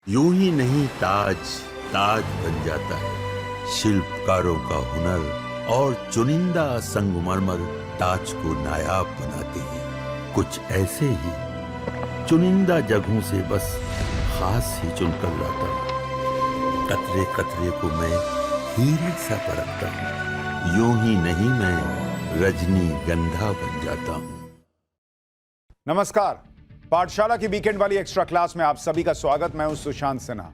यूं ही नहीं ताज ताज बन जाता है। शिल्पकारों का हुनर और चुनिंदा संगमरमर ताज को नायाब बनाते हैं। कुछ ऐसे ही चुनिंदा जगहों से बस खास ही चुनकर लाता हूँ। कतरे कतरे को मैं हीरे सा परखता हूँ। यूं ही नहीं मैं रजनीगंधा बन जाता हूँ। नमस्कार, पाठशाला की वीकेंड वाली एक्स्ट्रा क्लास में आप सभी का स्वागत। मैं हूं सुशांत सिन्हा।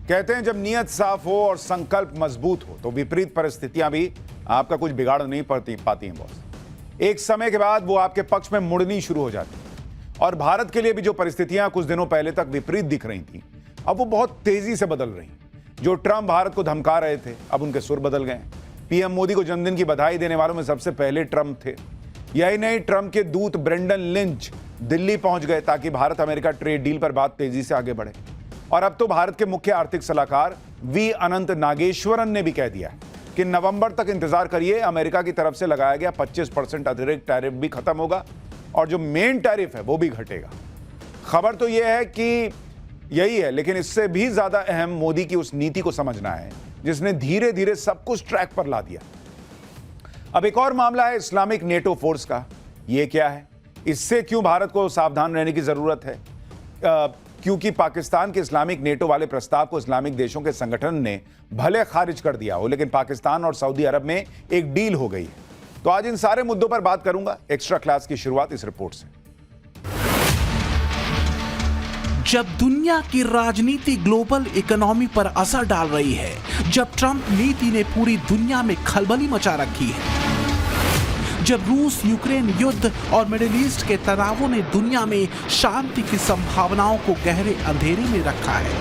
कहते हैं जब नीयत साफ हो और संकल्प मजबूत हो तो विपरीत परिस्थितियां भी आपका कुछ बिगाड़ नहीं पाती हैं बॉस। एक समय के बाद वो आपके पक्ष में मुड़नी शुरू हो जाती है। और भारत के लिए भी जो परिस्थितियां कुछ दिनों पहले तक विपरीत दिख रही थी, अब वो बहुत तेजी से बदल रही। जो ट्रंप भारत को धमका रहे थे, अब उनके सुर बदल गए। पीएम मोदी को जन्मदिन की बधाई देने वालों में सबसे पहले ट्रंप थे। यही नहीं, ट्रंप के दूत ब्रेंडन लिंच दिल्ली पहुंच गए ताकि भारत अमेरिका ट्रेड डील पर बात तेजी से आगे बढ़े। और अब तो भारत के मुख्य आर्थिक सलाहकार वी अनंत नागेश्वरन ने भी कह दिया है कि नवंबर तक इंतजार करिए, अमेरिका की तरफ से लगाया गया 25% अतिरिक्त टैरिफ भी खत्म होगा और जो मेन टैरिफ है वो भी घटेगा। खबर तो यह है कि यही है, लेकिन इससे भी ज्यादा अहम मोदी की उस नीति को समझना है जिसने धीरे धीरे सब कुछ ट्रैक पर ला दिया। अब एक और मामला है इस्लामिक नेटो फोर्स का। यह क्या है, इससे क्यों भारत को सावधान रहने की जरूरत है? क्योंकि पाकिस्तान के इस्लामिक नेटो वाले प्रस्ताव को इस्लामिक देशों के संगठन ने भले खारिज कर दिया हो, लेकिन पाकिस्तान और सऊदी अरब में एक डील हो गई है। तो आज इन सारे मुद्दों पर बात करूंगा। एक्स्ट्रा क्लास की शुरुआत इस रिपोर्ट से। जब दुनिया की राजनीति ग्लोबल इकोनॉमी पर असर डाल रही है, जब ट्रंप नीति ने पूरी दुनिया में खलबली मचा रखी है, जब रूस यूक्रेन युद्ध और मिडिल ईस्ट के तनावों ने दुनिया में शांति की संभावनाओं को गहरे अंधेरे में रखा है,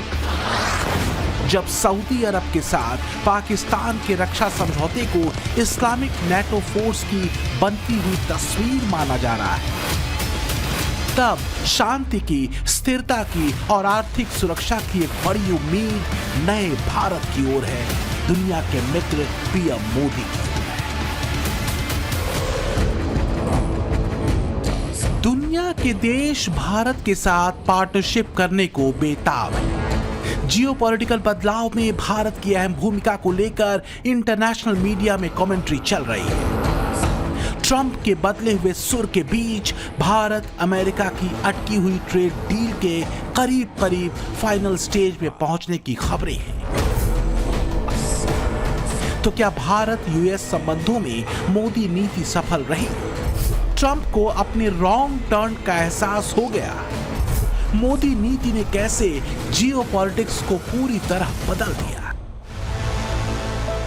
जब सऊदी अरब के साथ पाकिस्तान के रक्षा समझौते को इस्लामिक नेटो फोर्स की बनती हुई तस्वीर माना जा रहा है, तब शांति की, स्थिरता की और आर्थिक सुरक्षा की एक बड़ी उम्मीद नए भारत की ओर है, दुनिया के मित्र पीएम मोदी की। दुनिया के देश भारत के साथ पार्टनरशिप करने को बेताब है। जियोपॉलिटिकल बदलाव में भारत की अहम भूमिका को लेकर इंटरनेशनल मीडिया में कमेंट्री चल रही है। ट्रंप के बदले हुए सुर के बीच भारत अमेरिका की अटकी हुई ट्रेड डील के करीब करीब फाइनल स्टेज में पहुंचने की खबरें हैं। तो क्या भारत यूएस संबंधों में मोदी नीति सफल रही? ट्रंप को अपने रॉन्ग टर्न का एहसास हो गया। मोदी नीति ने कैसे जियोपॉलिटिक्स को पूरी तरह बदल दिया?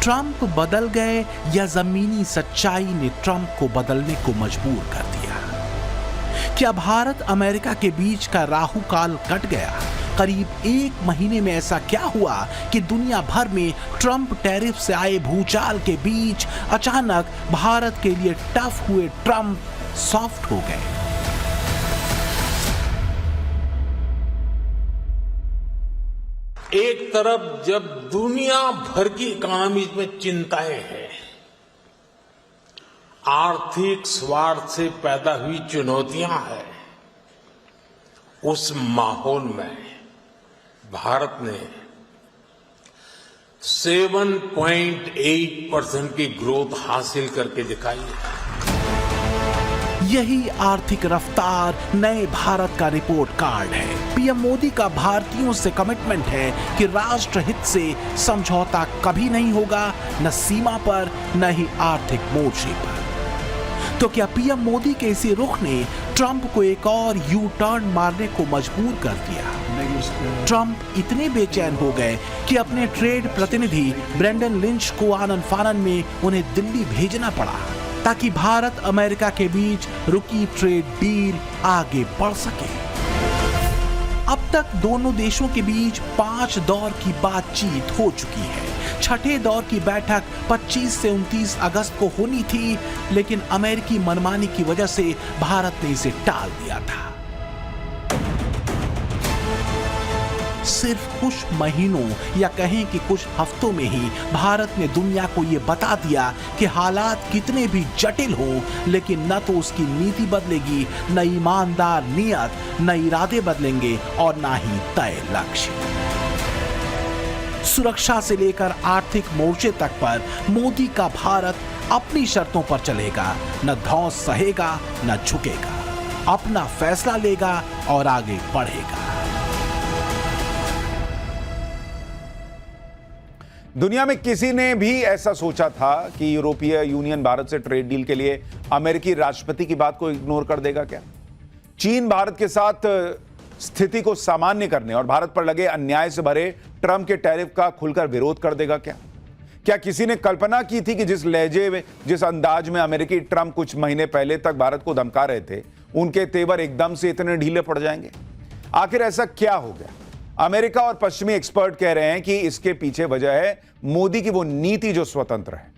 ट्रंप बदल गए या जमीनी सच्चाई ने ट्रंप को बदलने को मजबूर कर दिया? क्या भारत अमेरिका के बीच का राहु काल कट गया? करीब एक महीने में ऐसा क्या हुआ कि दुनिया भर में ट्रंप टैरिफ से आए भूचाल के बीच अचानक भारत के लिए टफ हुए ट्रंप सॉफ्ट हो गए? एक तरफ जब दुनिया भर की इकोनॉमी में चिंताएं हैं, आर्थिक स्वार्थ से पैदा हुई चुनौतियां हैं, उस माहौल में भारत ने 7.8% की ग्रोथ हासिल करके दिखाई है। यही आर्थिक रफ्तार नए भारत का रिपोर्ट कार्ड है। पीएम मोदी का भारतीयों से कमिटमेंट है कि राष्ट्र हित से समझौता कभी नहीं होगा, न सीमा पर न ही आर्थिक मोर्चे पर। तो क्या पीएम मोदी के इसी रुख ने ट्रंप को एक और यू टर्न मारने को मजबूर कर दिया? ट्रंप इतने बेचैन हो गए कि अपने ट्रेड प्रतिनिधि ब्रेंडन लिंच को आनन फानन में उन्हें दिल्ली भेजना पड़ा ताकि भारत अमेरिका के बीच रुकी ट्रेड डील आगे बढ़ सके। अब तक दोनों देशों के बीच 5 दौर की बातचीत हो चुकी है। छठे दौर की बैठक 25 से 29 अगस्त को होनी थी, लेकिन अमेरिकी मनमानी की वजह से भारत ने इसे टाल दिया था। सिर्फ कुछ महीनों या कहें कि कुछ हफ्तों में ही भारत ने दुनिया को यह बता दिया कि हालात कितने भी जटिल हों, लेकिन न तो उसकी नीति बदलेगी, न ईमानदार नियत, न इरादे बदलेंगे और न ही तय लक्ष्य। सुरक्षा से लेकर आर्थिक मोर्चे तक पर मोदी का भारत अपनी शर्तों पर चलेगा, न धौंस सहेगा न झुकेगा, अपना फैसला लेगा और आगे बढ़ेगा। दुनिया में किसी ने भी ऐसा सोचा था कि यूरोपीय यूनियन भारत से ट्रेड डील के लिए अमेरिकी राष्ट्रपति की बात को इग्नोर कर देगा क्या? चीन भारत के साथ स्थिति को सामान्य करने और भारत पर लगे अन्याय से भरे ट्रंप के टैरिफ का खुलकर विरोध कर देगा क्या? क्या किसी ने कल्पना की थी कि जिस लहजे में, जिस अंदाज में अमेरिकी ट्रंप कुछ महीने पहले तक भारत को धमका रहे थे, उनके तेवर एकदम से इतने ढीले पड़ जाएंगे? आखिर ऐसा क्या हो गया? अमेरिका और पश्चिमी एक्सपर्ट कह रहे हैं कि इसके पीछे वजह है मोदी की वो नीति जो स्वतंत्र है,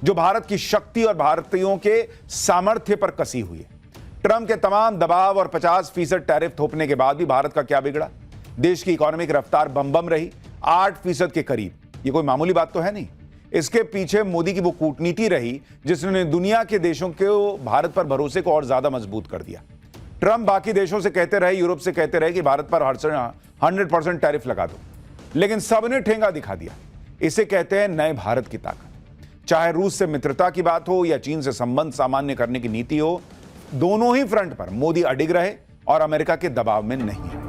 जो भारत की शक्ति और भारतीयों के सामर्थ्य पर कसी हुई है। ट्रंप के तमाम दबाव और 50% टैरिफ थोपने के बाद भी भारत का क्या बिगड़ा? देश की इकोनॉमिक रफ्तार बम रही 8% के करीब। ये कोई मामूली बात तो है नहीं। इसके पीछे मोदी की वो कूटनीति रही जिसने दुनिया के देशों को भारत पर भरोसे को और ज्यादा मजबूत कर दिया। ट्रंप बाकी देशों से कहते रहे, यूरोप से कहते रहे कि भारत पर 100% टैरिफ लगा दो, लेकिन सबने ठेंगा दिखा दिया। इसे कहते हैं नए भारत की ताकत। चाहे रूस से मित्रता की बात हो या चीन से संबंध सामान्य करने की नीति हो, दोनों ही फ्रंट पर मोदी अडिग रहे और अमेरिका के दबाव में नहीं है।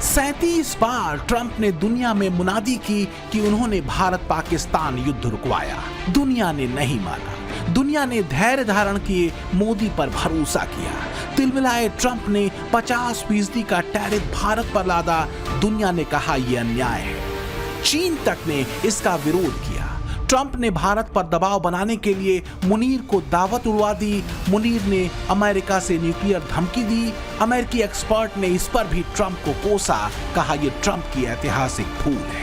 37 बार ट्रंप ने दुनिया में मुनादी की कि उन्होंने भारत पाकिस्तान युद्ध रुकवाया। दुनिया ने नहीं माना। दुनिया ने धैर्य धारण किए, मोदी पर भरोसा किया। तिलमिलाए ट्रंप ने 50% का टैरिफ भारत पर लादा। दुनिया ने कहा यह अन्याय है। चीन तक ने इसका विरोध किया। ट्रंप ने भारत पर दबाव बनाने के लिए मुनीर को दावत उड़वा दी। मुनीर ने अमेरिका से न्यूक्लियर धमकी दी। अमेरिकी एक्सपर्ट ने इस पर भी ट्रंप को कोसा, कहा यह ट्रंप की ऐतिहासिक भूल है।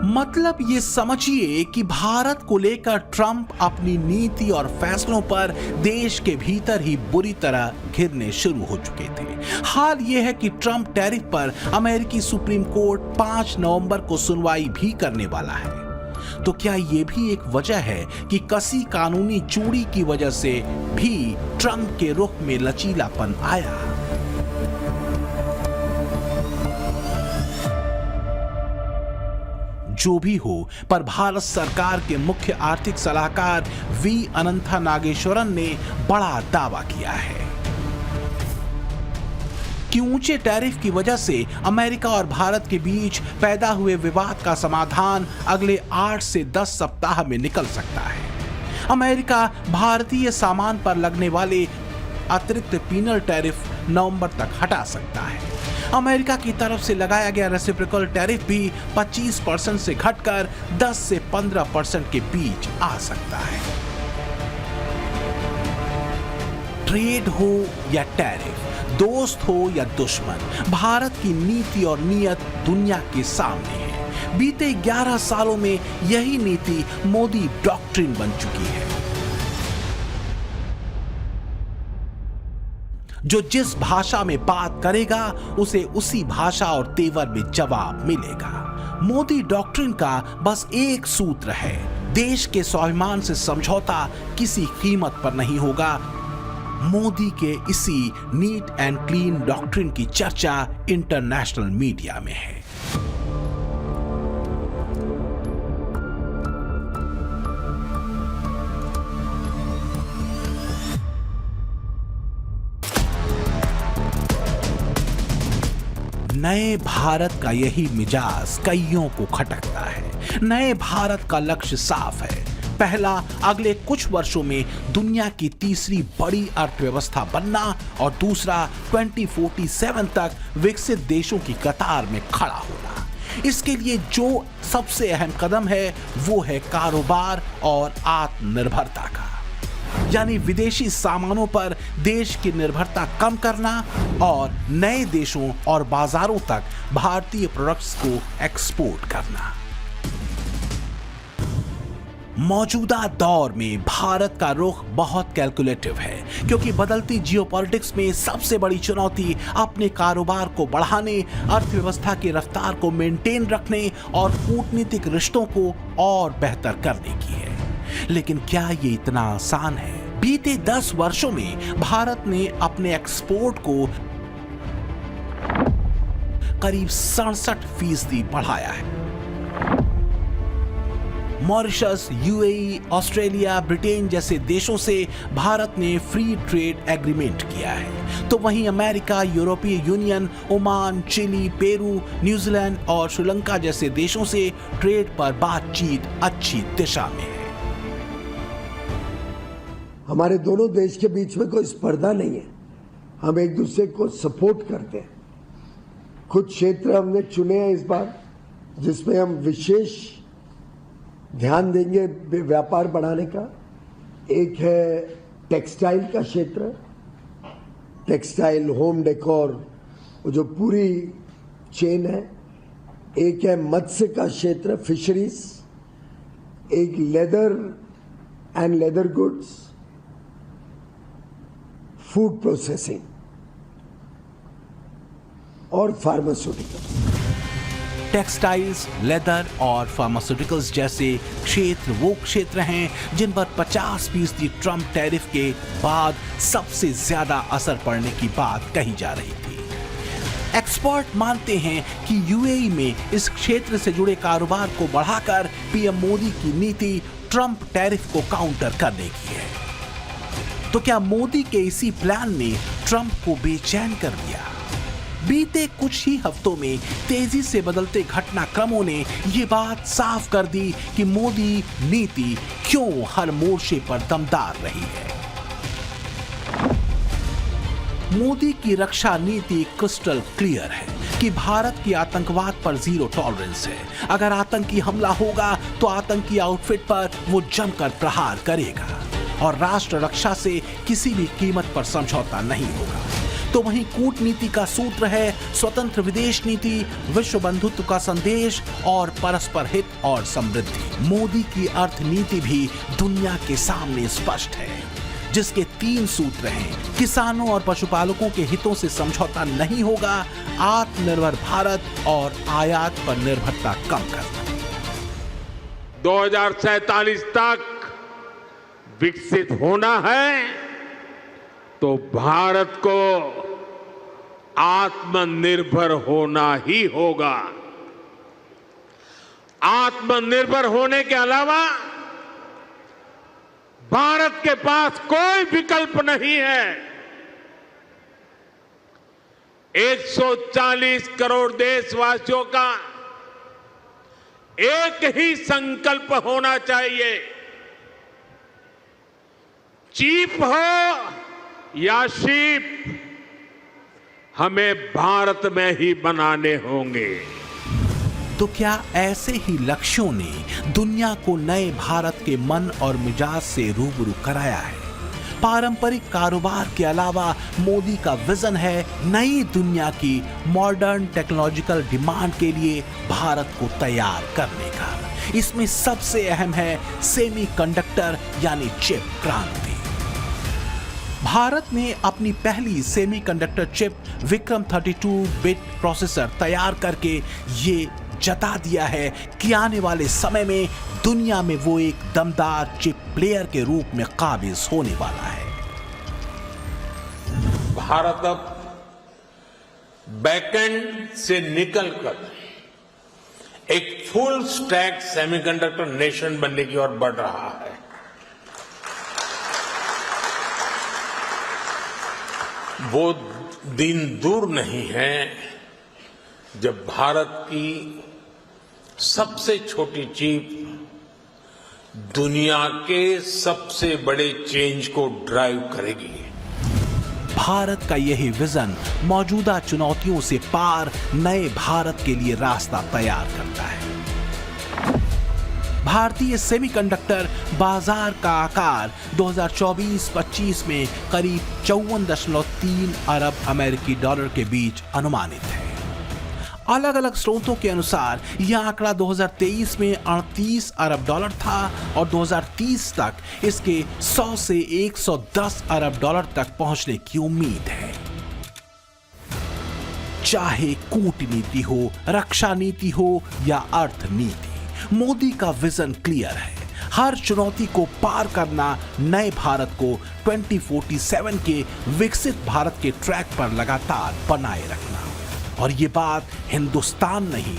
मतलब ये समझिए कि भारत को लेकर ट्रंप अपनी नीति और फैसलों पर देश के भीतर ही बुरी तरह घिरने शुरू हो चुके थे। हाल ये है कि ट्रंप टैरिफ पर अमेरिकी सुप्रीम कोर्ट 5 नवंबर को सुनवाई भी करने वाला है। तो क्या ये भी एक वजह है कि कसी कानूनी चूड़ी की वजह से भी ट्रंप के रुख में लचीलापन आया? जो भी हो, पर भारत सरकार के मुख्य आर्थिक सलाहकार वी अनंथा नागेश्वरन ने बड़ा दावा किया है कि ऊंचे टैरिफ की वजह से अमेरिका और भारत के बीच पैदा हुए विवाद का समाधान अगले 8 से 10 सप्ताह में निकल सकता है। अमेरिका भारतीय सामान पर लगने वाले अतिरिक्त पीनल टैरिफ नवंबर तक हटा सकता है। अमेरिका की तरफ से लगाया गया रेसिप्रोकल टैरिफ भी 25% से घटकर 10 से 15% के बीच आ सकता है। ट्रेड हो या टैरिफ, दोस्त हो या दुश्मन, भारत की नीति और नीयत दुनिया के सामने है। बीते 11 सालों में यही नीति मोदी डॉक्ट्रिन बन चुकी है। जो जिस भाषा में बात करेगा उसे उसी भाषा और तेवर में जवाब मिलेगा। मोदी डॉक्ट्रिन का बस एक सूत्र है, देश के स्वाभिमान से समझौता किसी कीमत पर नहीं होगा। मोदी के इसी नीट एंड क्लीन डॉक्ट्रिन की चर्चा इंटरनेशनल मीडिया में है। नए भारत का यही मिजाज कईयों को खटकता है। नए भारत का लक्ष्य साफ है। पहला, अगले कुछ वर्षों में दुनिया की तीसरी बड़ी अर्थव्यवस्था बनना, और दूसरा 2047 तक विकसित देशों की कतार में खड़ा होना। इसके लिए जो सबसे अहम कदम है वो है कारोबार और आत्मनिर्भरता का, यानी विदेशी सामानों पर देश की निर्भरता कम करना और नए देशों और बाजारों तक भारतीय प्रोडक्ट्स को एक्सपोर्ट करना। मौजूदा दौर में भारत का रुख बहुत कैलकुलेटिव है, क्योंकि बदलती जियोपॉलिटिक्स में सबसे बड़ी चुनौती अपने कारोबार को बढ़ाने, अर्थव्यवस्था की रफ्तार को मेंटेन रखने और कूटनीतिक रिश्तों को और बेहतर करने की है। लेकिन क्या ये इतना आसान है? बीते 10 वर्षों में भारत ने अपने एक्सपोर्ट को करीब 67% बढ़ाया है। मॉरिशस, यूएई, ऑस्ट्रेलिया, ब्रिटेन जैसे देशों से भारत ने फ्री ट्रेड एग्रीमेंट किया है, तो वहीं अमेरिका, यूरोपीय union, Oman, Chile, Peru, New Zealand और श्रीलंका जैसे देशों से ट्रेड पर बातचीत अच्छी दिशा में है। हमारे दोनों देश के बीच में कोई स्पर्धा नहीं है, हम एक दूसरे को सपोर्ट करते हैं। कुछ क्षेत्र हमने चुने हैं इस बार जिसमें हम विशेष ध्यान देंगे व्यापार बढ़ाने का। एक है टेक्सटाइल का क्षेत्र, टेक्सटाइल, होम डेकोर, जो पूरी चेन है। एक है मत्स्य का क्षेत्र, फिशरीज। एक leather and leather goods, food processing और फार्मास्यूटिकल्स। टेक्सटाइल्स, लेदर और फार्मास्यूटिकल्स जैसे क्षेत्र वो क्षेत्र हैं जिन पर 50% ट्रंप टैरिफ के बाद सबसे ज्यादा असर पड़ने की बात कही जा रही थी। एक्सपर्ट मानते हैं कि यूएई में इस क्षेत्र से जुड़े कारोबार को बढ़ाकर पीएम मोदी की नीति ट्रंप टैरिफ को काउंटर करने की है। तो क्या मोदी के इसी प्लान ने ट्रंप को बेचैन कर दिया? बीते कुछ ही हफ्तों में तेजी से बदलते घटनाक्रमों ने ये बात साफ कर दी कि मोदी नीति क्यों हर मोर्चे पर दमदार रही है। मोदी की रक्षा नीति क्रिस्टल क्लियर है कि भारत की आतंकवाद पर जीरो टॉलरेंस है। अगर आतंकी हमला होगा तो आतंकी आउटफिट पर वो जमकर प्रहार करेगा और राष्ट्र रक्षा से किसी भी कीमत पर समझौता नहीं होगा। तो वहीं कूटनीति का सूत्र है स्वतंत्र विदेश नीति, विश्व बंधुत्व का संदेश और परस्पर हित और समृद्धि। मोदी की अर्थनीति भी दुनिया के सामने स्पष्ट है, जिसके 3 सूत्र हैं। किसानों और पशुपालकों के हितों से समझौता नहीं होगा, आत्मनिर्भर भारत और आयात पर निर्भरता कम करना। 2047 तक विकसित होना है तो भारत को आत्मनिर्भर होना ही होगा। आत्मनिर्भर होने के अलावा भारत के पास कोई विकल्प नहीं है। 140 करोड़ देशवासियों का एक ही संकल्प होना चाहिए, चीप हो या शीप, हमें भारत में ही बनाने होंगे। तो क्या ऐसे ही लक्ष्यों ने दुनिया को नए भारत के मन और मिजाज से रूबरू कराया है? पारंपरिक कारोबार के अलावा मोदी का विजन है नई दुनिया की मॉडर्न टेक्नोलॉजिकल डिमांड के लिए भारत को तैयार करने का। इसमें सबसे अहम है सेमीकंडक्टर यानी चिप क्रांति। भारत ने अपनी पहली semiconductor chip Vikram 32 bit processor तैयार करके ये जता दिया है कि आने वाले समय में दुनिया में वो एक दमदार चिप प्लेयर के रूप में काबिज होने वाला है। भारत अब बैकएंड से निकलकर एक फुल स्टैक सेमीकंडक्टर नेशन बनने की ओर बढ़ रहा है। वो दिन दूर नहीं है जब भारत की सबसे छोटी चिप दुनिया के सबसे बड़े चेंज को ड्राइव करेगी। भारत का यही विजन मौजूदा चुनौतियों से पार नए भारत के लिए रास्ता तैयार करता है। भारतीय सेमीकंडक्टर बाजार का आकार 2024-25 में करीब 54.3 अरब अमेरिकी डॉलर के बीच अनुमानित है। अलग अलग स्रोतों के अनुसार यह आंकड़ा 2023 में 38 अरब डॉलर था और 2030 तक इसके 100 से 110 अरब डॉलर तक पहुंचने की उम्मीद है। चाहे कूटनीति हो, रक्षा नीति हो या अर्थनीति, मोदी का विजन क्लियर है। हर चुनौती को पार करना, नए भारत को 2047 के विकसित भारत के ट्रैक पर लगातार बनाए रखना। और ये बात हिंदुस्तान नहीं